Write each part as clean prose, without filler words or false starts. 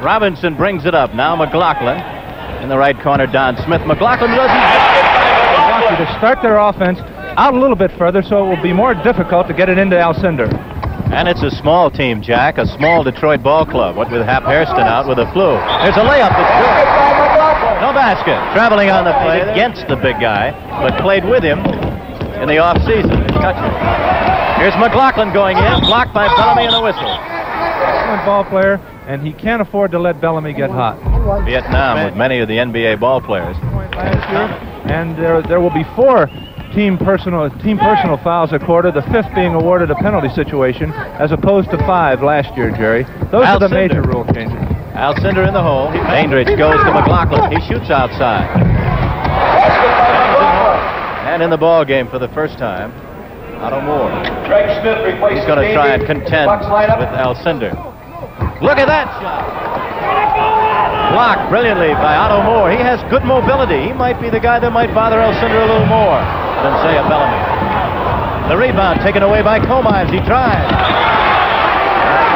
Robinson brings it up. Now McGlocklin. In the right corner, Don Smith. McGlocklin does Milwaukee to start their offense out a little bit further, so it will be more difficult to get it into Alcindor. And it's a small team, Jack. A small Detroit ball club. What with Hap Hairston out with a flu. There's a layup that's good. No basket. Traveling on the play against the big guy, but played with him in the offseason. Here's McGlocklin going in, blocked by Bellamy and a whistle. Excellent ball player, and he can't afford to let Bellamy get hot. Vietnam with many of the NBA ball players. Last year, and there will be 4 team personal fouls a quarter, the 5th being awarded a penalty situation, as opposed to 5 last year, Jerry. Those are the major rule changes. Alcindor in the hole. Bainbridge goes to McGlocklin. He shoots outside. And in the ball game for the first time, Otto Moore. He's going to try and contend with Alcindor. Look at that shot. Blocked brilliantly by Otto Moore. He has good mobility. He might be the guy that might bother Alcindor a little more than, say, a Bellamy. The rebound taken away by Comives. He tries.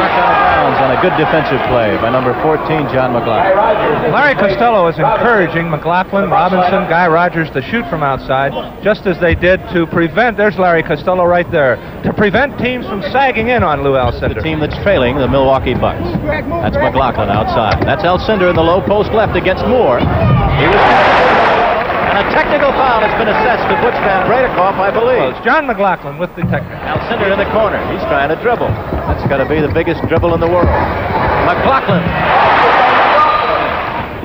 Knocked out of bounds on a good defensive play by number 14, Jon McGlocklin. Larry Costello is encouraging McGlocklin, Robinson, Guy Rogers to shoot from outside, just as they did to prevent, there's Larry Costello right there, to prevent teams from sagging in on Lou Alcindor. The team that's trailing the Milwaukee Bucks. That's McGlocklin outside. That's Alcindor in the low post left against Moore. He was... And a technical foul has been assessed to Butch Van Bredekoff, I believe. It's Jon McGlocklin with the technical. Alcindor in the corner. He's trying to dribble. That's got to be the biggest dribble in the world. McGlocklin.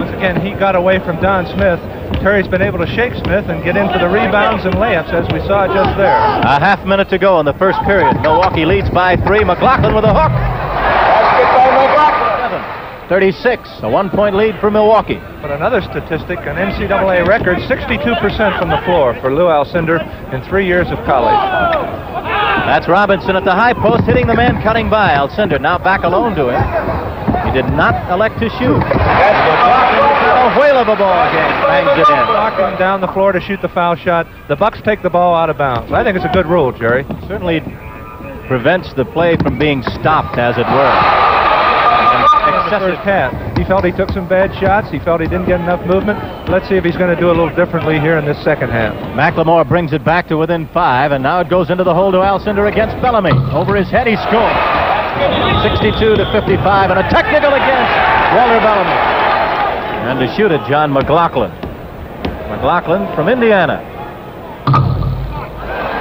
Once again, he got away from Don Smith. Terry's been able to shake Smith and get into the rebounds and layups, as we saw just there. A half minute to go in the first period. Milwaukee leads by 3. McGlocklin with a hook. 36, a 1-point lead for Milwaukee. But another statistic, an NCAA record, 62% from the floor for Lou Alcindor in 3 years of college. That's Robinson at the high post, hitting the man cutting by. Alcindor now back alone to him. He did not elect to shoot. A whale of a ball game. Bangs it in. Walking down the floor to shoot the foul shot. The Bucks take the ball out of bounds. I think it's a good rule, Jerry. Certainly prevents the play from being stopped, as it were. First half. He felt he took some bad shots. He felt he didn't get enough movement. Let's see if he's going to do a little differently here in this second half. McLemore brings it back to within 5, and now it goes into the hole to Alcindor against Bellamy. Over his head, he scores. 62 to 55, and a technical against Walter Bellamy. And to shoot it, Jon McGlocklin. McGlocklin from Indiana.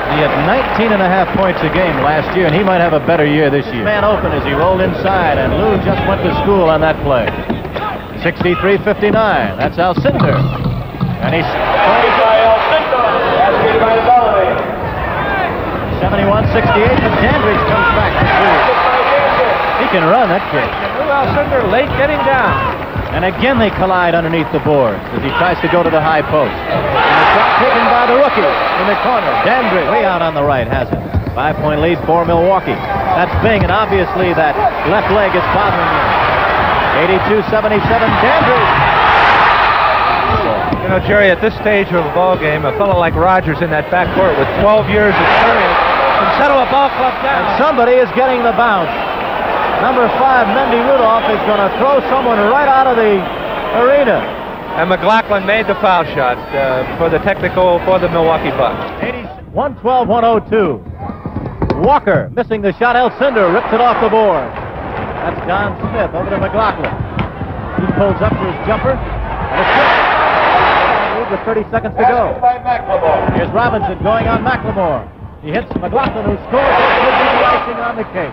He had 19.5 points a game last year, and he might have a better year this year. Man open as he rolled inside, and Lou just went to school on that play. 63-59. That's Alcindor. And he's 71-68, and Dandridge comes back to shoot. He can run, that kid. Lou Alcindor late getting down. And again they collide underneath the boards as he tries to go to the high post. And the shot taken by the rookie in the corner. Dandridge way out on the right has it. 5-point lead for Milwaukee. That's Bing, and obviously that left leg is bothering him. 82-77, Dandridge. You know, Jerry, at this stage of a ball game, a fellow like Rogers in that backcourt with 12 years experience can settle a ball club down. And somebody is getting the bounce. Number 5, Mendy Rudolph, is going to throw someone right out of the arena. And McGlocklin made the foul shot for the technical for the Milwaukee Bucks. 112-102. Walker missing the shot. Alcindor rips it off the board. That's Don Smith over to McGlocklin. He pulls up for his jumper. And it's good. With 30 seconds to go. Here's Robinson going on McLemore. He hits McGlocklin, who scores. Icing on the cake.